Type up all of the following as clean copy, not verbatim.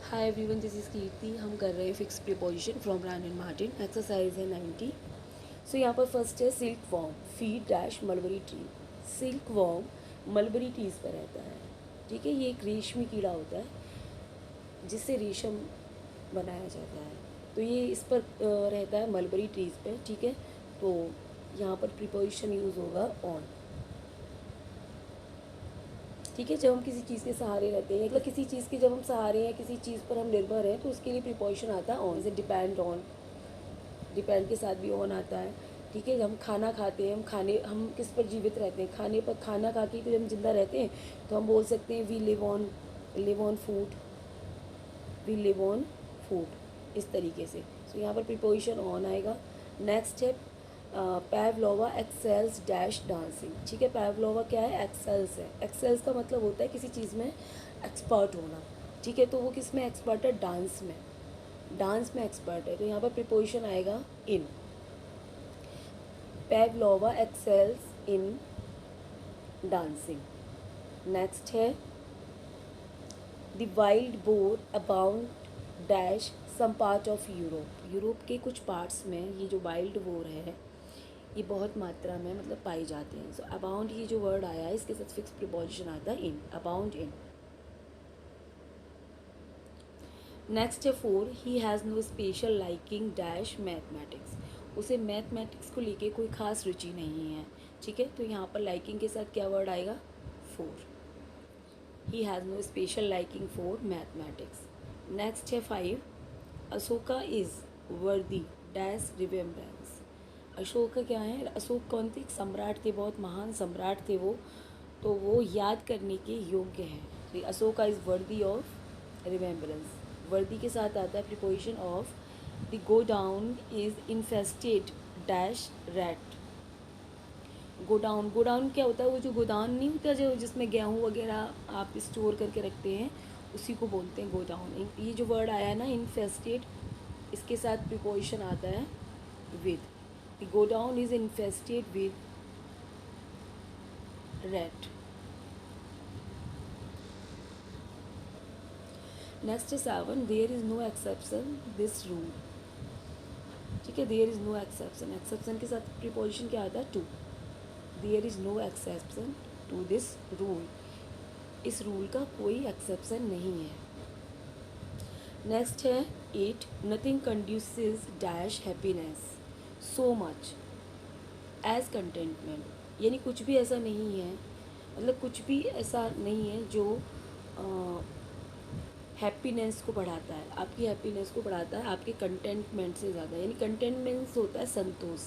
Hi everyone, this is Kirti. हम कर रहे हैं fix preposition from Wren and Martin. Exercise है 90। सो यहाँ पर फर्स्ट है silk worm feed dash mulberry tree. Silk worm mulberry trees पर रहता है। ठीक है, ये एक रेशमी कीड़ा होता है जिससे रेशम बनाया जाता है। तो ये इस पर रहता है मलबरी ट्रीज पर। ठीक है, तो यहाँ पर प्रीपोजिशन यूज़ होगा ऑन। ठीक है, जब हम किसी चीज़ के सहारे रहते हैं, मतलब किसी चीज़ के जब हम सहारे हैं, किसी चीज़ पर हम निर्भर हैं, तो उसके लिए प्रीपोजिशन आता है ऑन। जैसे डिपेंड ऑन, डिपेंड के साथ भी ऑन आता है। ठीक है, हम खाना खाते हैं, हम किस पर जीवित रहते हैं, खाने पर। खाना खा के जब हम जिंदा रहते हैं तो हम बोल सकते हैं we live on food, we live on food, इस तरीके से। सो यहाँ पर प्रीपोजिशन ऑन आएगा। नेक्स्ट है पैवलोवा एक्सेल्स डैश डांसिंग। ठीक है, पैवलोवा क्या है? एक्सेल्स है। एक्सेल्स का मतलब होता है किसी चीज़ में एक्सपर्ट होना। ठीक है, तो वो किस में एक्सपर्ट है? डांस में। डांस में एक्सपर्ट है, तो यहाँ पर प्रीपोजिशन आएगा in. Pavlova excels in dancing. Next है the wild boar abound dash some part of Europe. Europe के कुछ पार्ट्स में ये जो वाइल्ड बोर है ये बहुत मात्रा में मतलब पाई जाते हैं। सो अबाउंड, ये जो वर्ड आया है इसके साथ फिक्स प्रीपोजिशन आता है इन, अबाउंड इन। नेक्स्ट है 4, he has no special liking dash mathematics. उसे मैथमेटिक्स को लेके कोई खास रुचि नहीं है। ठीक है, तो यहाँ पर लाइकिंग के साथ क्या वर्ड आएगा? 4। He has no special liking for mathematics. Next है 5, Ashoka is worthy dash remembrance. Ashok का क्या है? अशोक कौन थे? सम्राट थे, बहुत महान सम्राट थे वो। तो वो याद करने के योग्य है। तो Ashoka is worthy of remembrance. वर्दी के साथ आता है preposition of. The godown is infested dash rat. Godown, godown क्या होता है? वो जो गोदान नहीं होता जो जिसमें गेहूँ वगैरह आप स्टोर करके रखते हैं, उसी को बोलते हैं गोडाउन। ये जो वर्ड आया है ना इन्फेस्टेड, इसके साथ प्रीपोजिशन आता है with. The godown is infested with rat. Next है 7, there is no exception this rule. ठीक है, there is no exception. Exception के साथ प्रीपोजिशन क्या आता है? To. There is no exception to this rule. इस रूल का कोई एक्सेप्शन नहीं है। नेक्स्ट है 8, nothing conduces dash happiness so much as contentment. यानी कुछ भी ऐसा नहीं है, मतलब कुछ भी ऐसा नहीं है जो हैप्पीनेस को बढ़ाता है, आपकी हैप्पीनेस को बढ़ाता है आपके कंटेंटमेंट से ज़्यादा। यानी कंटेंटमेंट होता है संतोष।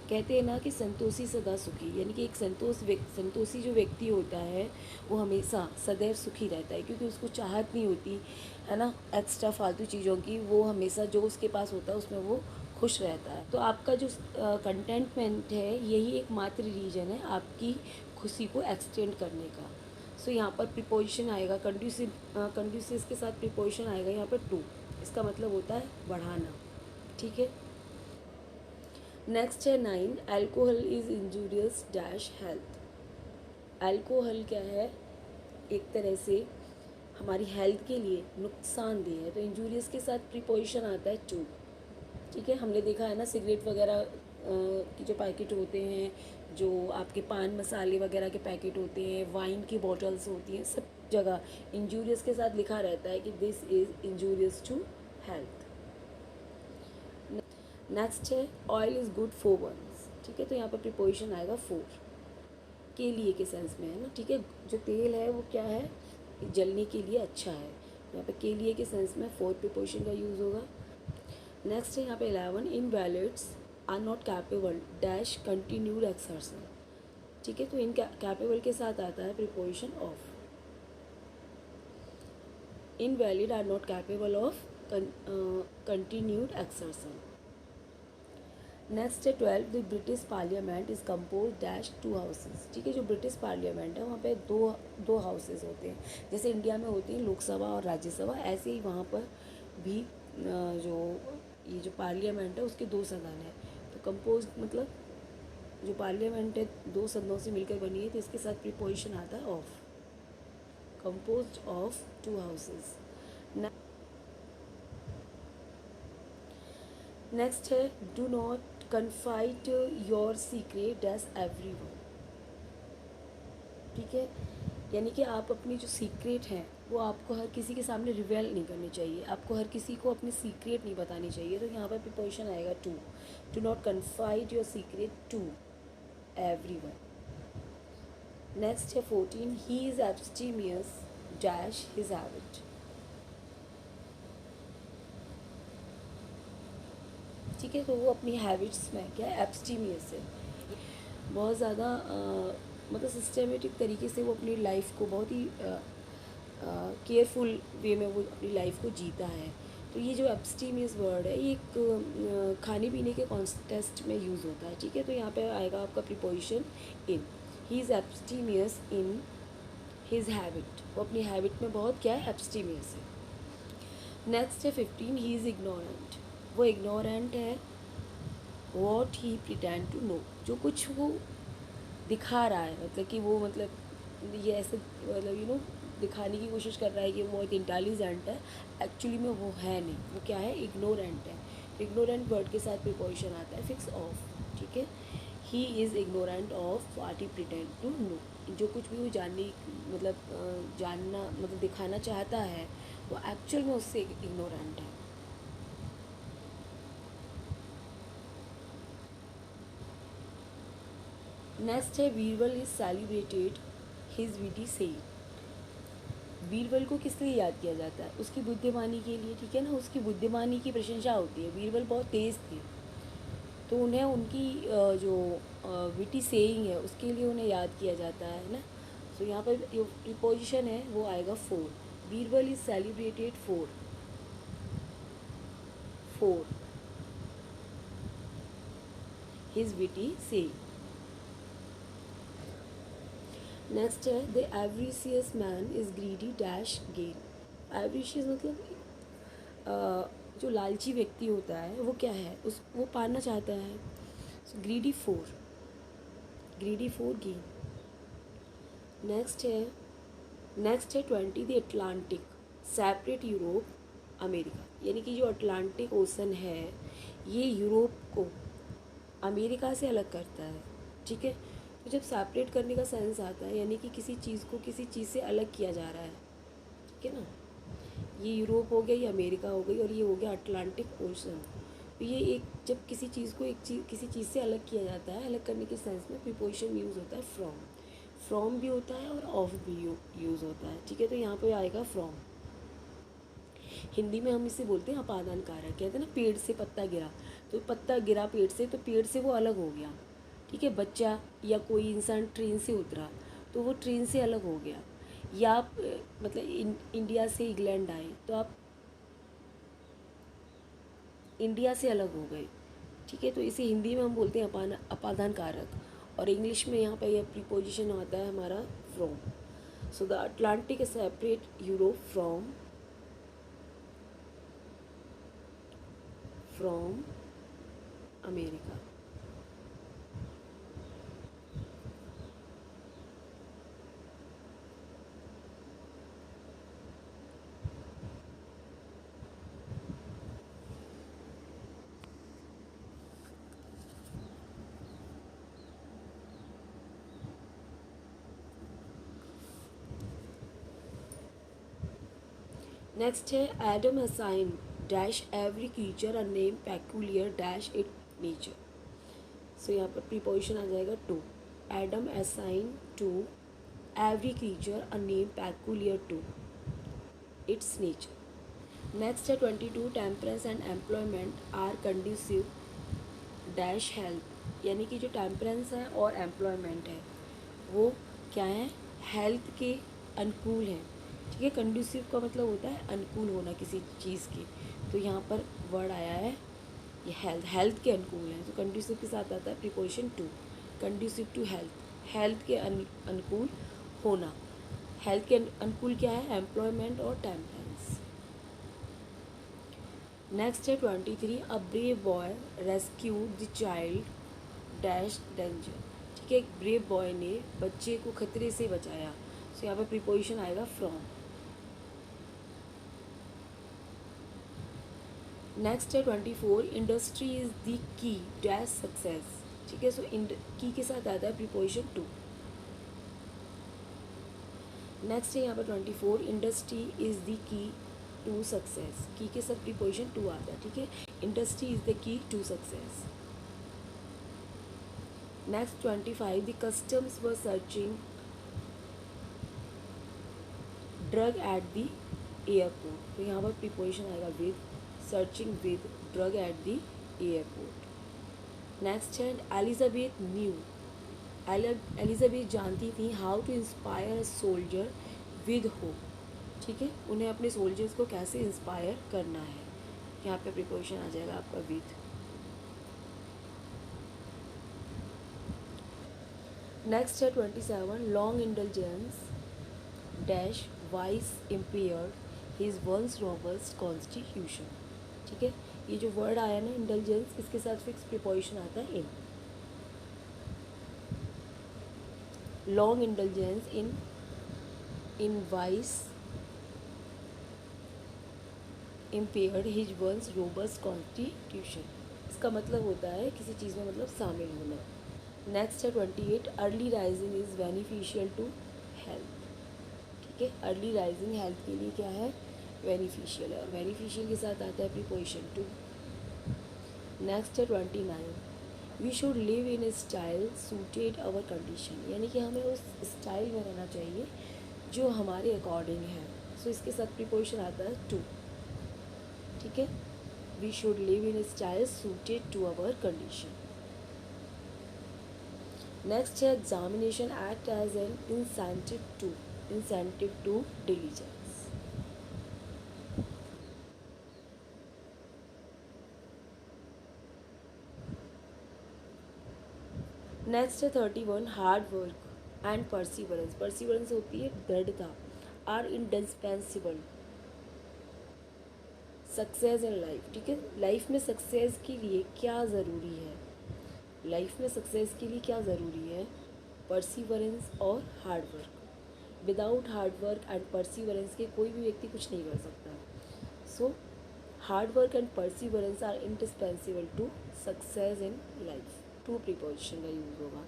कहते हैं ना कि संतोषी सदा सुखी, यानी कि एक संतोषी जो व्यक्ति होता है वो हमेशा सदैव सुखी रहता है, क्योंकि उसको चाहत नहीं होती है ना एक्स्ट्रा फालतू चीज़ों की। वो हमेशा जो उसके पास होता है उसमें वो खुश रहता है। तो आपका जो कंटेंटमेंट है यही एक मात्र रीज़न है आपकी खुशी को एक्सटेंड करने का। सो यहाँ पर प्रीपोजिशन आएगा कंड्यूसिव। कंड्यूसिव के साथ प्रीपोजिशन आएगा यहाँ पर टू। इसका मतलब होता है बढ़ाना। ठीक है, नेक्स्ट है 9, alcohol is injurious dash health. Alcohol क्या है? एक तरह से हमारी हेल्थ के लिए नुकसानदेह है। तो इंजूरियस के साथ प्रीपोजिशन आता है टू। ठीक है, हमने देखा है ना सिगरेट वगैरह की जो पैकेट होते हैं, जो आपके पान मसाले वगैरह के पैकेट होते हैं, वाइन की बॉटल्स होती हैं, सब जगह इंजूरियस के साथ लिखा रहता है कि this is injurious to health. Next है oil is good for burns. ठीक है, तो यहाँ पर प्रीपोजिशन आएगा फोर, के लिए के सेंस में है ना। ठीक है, जो तेल है वो क्या है? जलने के लिए अच्छा है। यहाँ पे के लिए के सेंस में फोर प्रीपोजिशन का यूज़ होगा। नेक्स्ट है यहाँ पे 11, invalids are not capable dash continued exertion. ठीक है, तो इन कैपेबल के साथ आता है preposition of. Invalid are not capable of continued exertion. Next है 12, the British parliament is compose dash two houses. ठीक है, जो ब्रिटिश पार्लियामेंट है वहाँ पे दो हाउसेज होते हैं। जैसे इंडिया में होती है लोकसभा और राज्यसभा, ऐसे ही वहाँ पर भी जो ये जो पार्लियामेंट है उसके दो सदन हैं। तो कंपोज मतलब जो पार्लियामेंट है दो सदनों से मिलकर बनी है, तो इसके साथ प्रीपोजिशन आता है of. Compose of two houses. Next है do not confide your secret as everyone. ठीक है, यानी कि आप अपनी जो सीक्रेट हैं वो आपको हर किसी के सामने रिवेल नहीं करनी चाहिए, आपको हर किसी को अपनी सीक्रेट नहीं बतानी चाहिए। तो यहाँ पर प्रिपोजिशन आएगा to, do not confide your secret to everyone. Next है 14, he is abstemious dash his habit. ठीक है, तो वो अपनी हैबिट्स में क्या है, एब्सटीमियस है, बहुत ज़्यादा मतलब सिस्टमेटिक तरीके से वो अपनी लाइफ को बहुत ही केयरफुल वे में वो अपनी लाइफ को जीता है। तो ये जो एब्सटीमियस वर्ड है ये एक खाने पीने के कॉन्टेस्ट में यूज़ होता है। ठीक है, तो यहाँ पे आएगा आपका preposition in, he is abstemious in his habit, वो अपनी हैबिट में बहुत क्या है, एब्सटीमियस है। नेक्स्ट है 15, ही इज़ इग्नोरेंट, वो इग्नोरेंट है what he pretend to know, जो कुछ वो दिखा रहा है, मतलब कि वो मतलब ये ऐसे मतलब दिखाने की कोशिश कर रहा है कि वो बहुत इंटेलिजेंट है, एक्चुअली में वो है नहीं, वो क्या है, इग्नोरेंट है। इग्नोरेंट वर्ड के साथ प्रीपोजिशन आता है फिक्स ऑफ। ठीक है, he is ignorant of what he pretend to know, जो कुछ भी वो जानना मतलब दिखाना चाहता है वो एक्चुअल में उससे इग्नोरेंट है। नेक्स्ट है Birbal is celebrated his witty से। बीरबल को किस लिए याद किया जाता है, उसकी बुद्धिमानी के लिए। ठीक है ना, उसकी बुद्धिमानी की प्रशंसा होती है, बीरबल बहुत तेज़ थे तो उन्हें उनकी जो विटी सेइंग है उसके लिए उन्हें याद किया जाता है ना। तो यहाँ पर जो प्रीपोजिशन है वो आएगा for, Birbal is celebrated for, for his witty saying. Next है the avaricious man is greedy dash gain. Avaricious मतलब जो लालची व्यक्ति होता है वो क्या है, उस वो पाना चाहता है। Greedy four, greedy four gain. Next है 20, the Atlantic separate Europe America, यानी कि जो अटलांटिक ओशन है ये यूरोप को अमेरिका से अलग करता है। ठीक है, तो जब सेपरेट करने का सेंस आता है यानी कि किसी चीज़ को किसी चीज़ से अलग किया जा रहा है। ठीक है ना, ये यूरोप हो गया, ये अमेरिका हो गई और ये हो गया अटलांटिक ओशन। तो ये एक जब किसी चीज़ को किसी चीज़ से अलग किया जाता है, अलग करने के सेंस में प्रीपोजिशन यूज़ होता है फ्रॉम, फ्रॉम भी होता है और ऑफ भी यूज़ होता है। ठीक है, तो यहाँ पे आएगा फ्रॉम। हिंदी में हम इसे बोलते हैं अपादान कारक, कहते हैं ना पेड़ से पत्ता गिरा, तो पत्ता गिरा पेड़ से तो पेड़ से वो अलग हो गया। ठीक है, बच्चा या कोई इंसान ट्रेन से उतरा तो वो ट्रेन से अलग हो गया। या आप मतलब इंडिया से इंग्लैंड आए तो आप इंडिया से अलग हो गए। ठीक है, तो इसे हिंदी में हम बोलते हैं अपादान कारक, और इंग्लिश में यहाँ पे यह प्रीपोजिशन आता है हमारा from. So the Atlantic separate Europe from America. Next है Adam assign dash every creature a name peculiar dash it nature. So यहाँ पर प्रीपोजिशन आ जाएगा to, Adam assign to every creature a name peculiar to its nature. Next है 22, temperance and employment are conducive dash health, यानी कि जो temperance है और एम्प्लॉयमेंट है वो क्या है, हेल्थ के अनुकूल है। ठीक है, कंड्यूसिव का मतलब होता है अनुकूल होना किसी चीज़ के, तो यहाँ पर वर्ड आया है ये हेल्थ, हेल्थ के अनुकूल है, तो कंड्यूसिव के साथ आता है preposition to, conducive to health, health के अनुकूल होना। हेल्थ के अनुकूल क्या है, एम्प्लॉयमेंट और टेम्परेंस। नेक्स्ट है 23, a brave boy rescue the child dash danger. ठीक है, एक ब्रेव बॉय ने बच्चे को खतरे से बचाया, सो यहाँ पर प्रीपोजिशन आएगा फ्रॉम। नेक्स्ट है 24, इंडस्ट्री इज द की डैश सक्सेस। ठीक है, सो की के साथ आता है प्रीपोजिशन टू। नेक्स्ट है यहाँ पर 24, industry is the key to success. Key के साथ प्रीपोजिशन टू आता है। ठीक है, industry is the key to success. Next 25, the customs were searching drug at the airport. तो यहाँ पर प्रीपोजिशन आएगा with, searching with drug at the airport. Next है एलिजाबेथ न्यू, एलिजाबेथ जानती थी how to inspire soldier with hope. ठीक है, उन्हें अपने सोल्जर्स को कैसे इंस्पायर करना है। यहाँ पे प्रीपोजिशन आ जाएगा आपका विद। नेक्स्ट है 27, long intelligence dash vice impaired his once robust constitution. ठीक है, ये जो वर्ड आया ना इंटेलिजेंस, इसके साथ फिक्स प्रीपोजिशन आता है in. Long intelligence in vice impaired his once robust constitution. इसका मतलब होता है किसी चीज़ में मतलब शामिल होना। नेक्स्ट है 28, early rising is beneficial to health. ठीक है, अर्ली राइजिंग हेल्थ के लिए क्या है, बेनिफिशियल है, और बेनिफिशियल के साथ आता है प्रीपोजिशन टू। नेक्स्ट है 29, we should live in a style suited our condition. यानी कि हमें उस स्टाइल में रहना चाहिए जो हमारे अकॉर्डिंग है। सो इसके साथ प्रीपोजिशन आता है टू। ठीक है, we should live in a style suited to our condition. Next है examination act as an incentive to diligence. Next है 31, hard work and perseverance. Perseverance होती है दृढ़ता, are indispensable success in life. ठीक है, लाइफ में सक्सेस के लिए क्या ज़रूरी है, लाइफ में सक्सेस के लिए क्या ज़रूरी है, परसिवरेंस और hard work. Without hard work and perseverance के कोई भी व्यक्ति कुछ नहीं कर सकता। So hard work and perseverance are indispensable to success in life. To preposition का यूज़ होगा।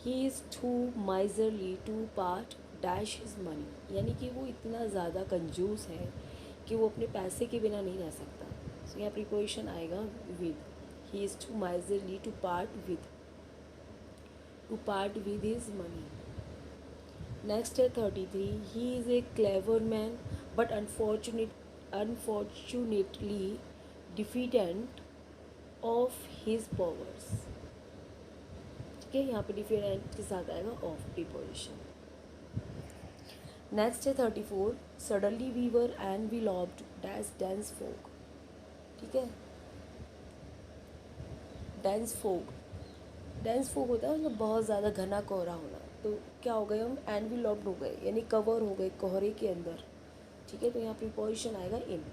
He is too miserly to part dash his money. यानी कि वो इतना ज़्यादा कंजूस है कि वो अपने पैसे के बिना नहीं रह सकता। सो यहाँ प्रीपोजिशन आएगा with. He is too miserly to part with his money. Next है 33, he is a clever man but unfortunately diffident of his powers. ठीक है, यहाँ पे डिफिडेंट के साथ आएगा ऑफ प्रीपोजिशन। नेक्स्ट है 34, suddenly we were and we lobbed dash dense fog. ठीक है, डेंस फोक होता है मतलब बहुत ज़्यादा घना कोहरा होना। तो क्या हो गए हम, एंड वी लॉब्ड हो गए यानी कवर हो गए कोहरे के अंदर। ठीक है, तो यहाँ प्रीपोजिशन आएगा in.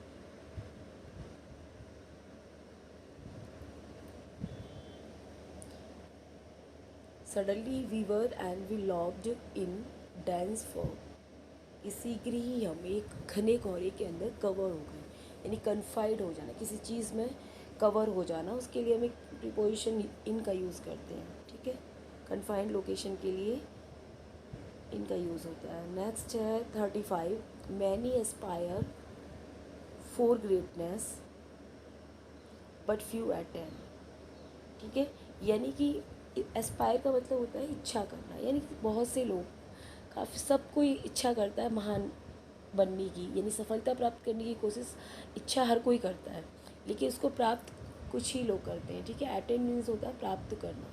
Suddenly we were and we lobbed in dense fog. शीघ्र ही हम एक घने कोहरे के अंदर कवर हो गए, यानी कन्फाइड हो जाना, किसी चीज़ में कवर हो जाना, उसके लिए हम एक प्रीपोजिशन इन का यूज़ करते हैं। ठीक है, कन्फाइंड लोकेशन के लिए इनका यूज़ होता है। नेक्स्ट है 35, many Aspire for greatness but few attain. ठीक है, यानी कि एस्पायर का मतलब होता है इच्छा करना, यानी कि बहुत से लोग, काफ़ी सब कोई इच्छा करता है महान बनने की, यानी सफलता प्राप्त करने की कोशिश, इच्छा हर कोई करता है, लेकिन उसको प्राप्त कुछ ही लोग करते हैं। ठीक है, अटेन मीन्स होता है प्राप्त करना।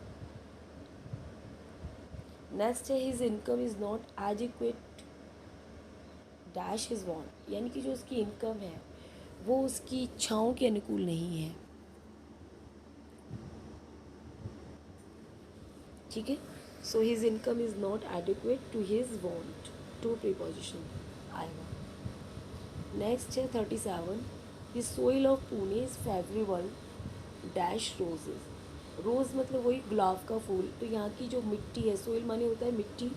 नेक्स्ट है his income is not adequate dash his want. यानी कि जो उसकी इनकम है वो उसकी इच्छाओं के अनुकूल नहीं है। ठीक है, so his income is not adequate to his want. To preposition आएगा। नेक्स्ट है 37, the soil of Pune is favourable dash roses. Rose मतलब वही गुलाब का फूल। तो यहाँ की जो मिट्टी है, सोइल माने होता है मिट्टी,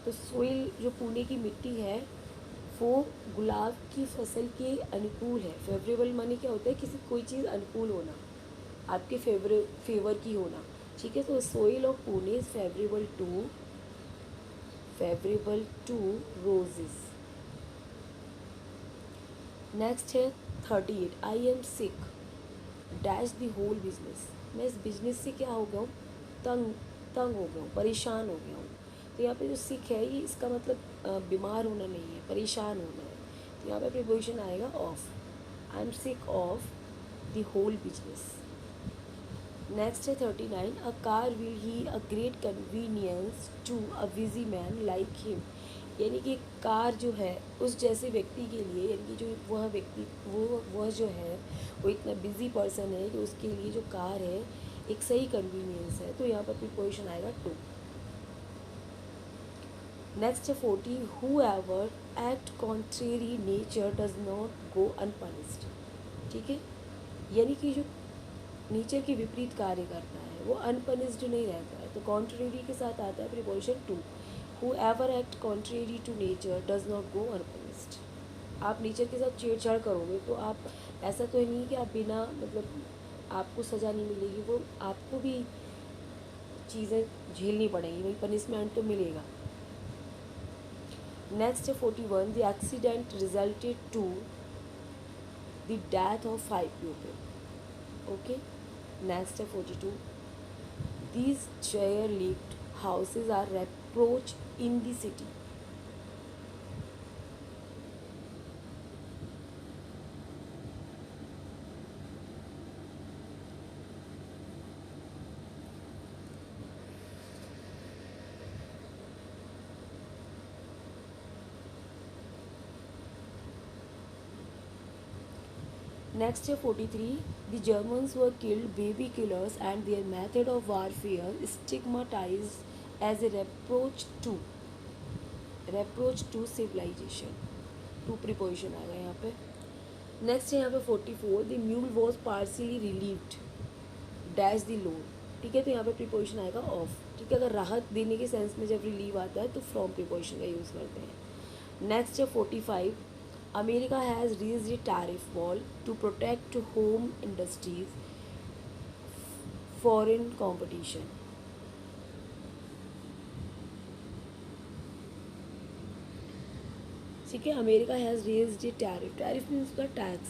तो सोइल जो पुणे की मिट्टी है वो गुलाब की फसल के अनुकूल है। फेवरेबल माने क्या होता है, किसी कोई चीज़ अनुकूल होना, आपके फेवर की होना, ठीक है। तो soil of Pune is favourable to roses. Next है 38, I am sick dash the whole business. मैं इस बिजनेस से क्या हो गया हूँ, तंग तंग हो गया हूँ, परेशान हो गया हूँ। तो यहाँ पे जो सिक है ये इसका मतलब बीमार होना नहीं है, परेशान होना है। तो यहाँ पे प्रीपोजिशन आएगा of, I am sick of the whole business. Next है 39, a car will be a great convenience to a busy man like him. यानी कि कार जो है उस जैसे व्यक्ति के लिए, यानी कि जो वह व्यक्ति वह जो है वो इतना बिजी पर्सन है कि उसके लिए जो कार है एक सही कन्वीनियंस है। तो यहाँ पर प्रीपोजिशन आएगा टू। नेक्स्ट है 40, whoever act contrary nature does not go unpunished. ठीक है, यानी कि जो नेचर के विपरीत कार्य करता है वो अनपनिश्ड नहीं रहता है। तो कॉन्ट्रेरी के साथ आता है preposition to. Whoever act contrary to nature does not go unpunished. आप नेचर के साथ छेड़छाड़ करोगे तो आप, ऐसा तो नहीं कि आप बिना मतलब आपको सज़ा नहीं मिलेगी, वो आपको भी चीज़ें झेलनी पड़ेंगी, वही पनिशमेंट तो मिलेगा। नेक्स्ट है 41, the accident resulted to the death of 5 people. Okay. Next है 42, these chair lift houses are reproach in the city। Next है 43, the Germans were killed baby killers and their method of warfare stigmatised as a reproach to civilisation. To preposition आ गया यहाँ पे। Next है यहाँ पे 44, the mule was partially relieved dash the load. ठीक है, तो यहाँ पे प्रीपोजिशन आएगा ऑफ। ठीक है, अगर राहत देने के सेंस में जब रिलीव आता है तो फ्रॉम प्रीपोजिशन का यूज़ करते हैं। नेक्स्ट है 45, America has raised a tariff wall to protect home industries foreign competition. ठीक है, America has raised a tariff, tariff means the tax,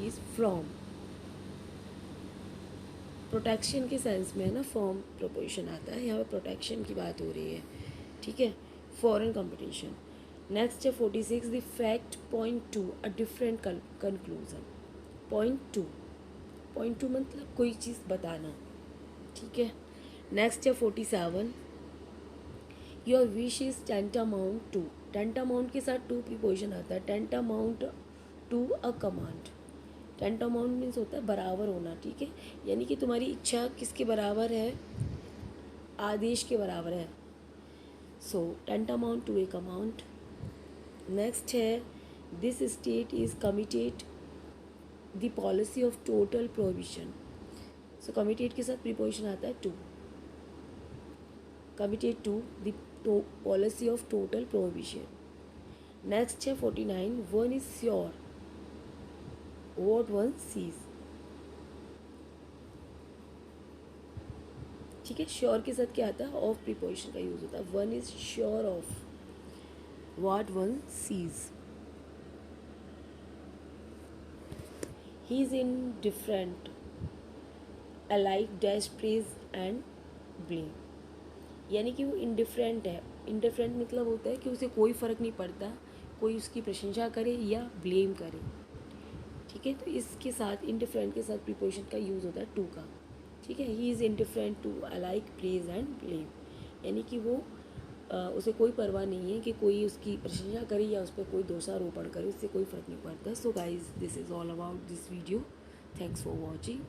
is from, protection के सेंस में है ना, फॉर्म प्रोपोजिशन आता है, यहाँ पे प्रोटेक्शन की बात हो रही है। ठीक है, फॉरेन कंपटीशन। नेक्स्ट है 46, the fact point to a different conclusion. Point to मतलब कोई चीज़ बताना। ठीक है। नेक्स्ट है 47, your wish is tantamount to. Tantamount के साथ टू प्रीपोजिशन आता है, tantamount to a command. Tantamount means होता है बराबर होना। ठीक है, यानी कि तुम्हारी इच्छा किसके बराबर है, आदेश के बराबर है। So tantamount to a command. Next है, this state is committed the policy of total prohibition. So committed के साथ प्रीपोजिशन आता है to, committed to the policy of total prohibition. Next है 49, one is sure what one sees। ठीक है, sure के साथ क्या आता है, ऑफ प्रीपोजिशन का यूज होता है। One is sure of what one sees। he is indifferent alike dash praise and blame। यानी कि वो इंडिफरेंट है। इंडिफरेंट मतलब होता है कि उसे कोई फ़र्क नहीं पड़ता, कोई उसकी प्रशंसा करे या ब्लेम करे। ठीक है, तो इसके साथ इंडिफरेंट के साथ प्रीपोजिशन का यूज़ होता है टू का। ठीक है, he is indifferent to alike praise and blame, यानी कि वो उसे कोई परवाह नहीं है कि कोई उसकी प्रशंसा करे या उस पर कोई दोषारोपण करे, उससे कोई फ़र्क नहीं पड़ता। So guys, this is all about this video. Thanks for watching.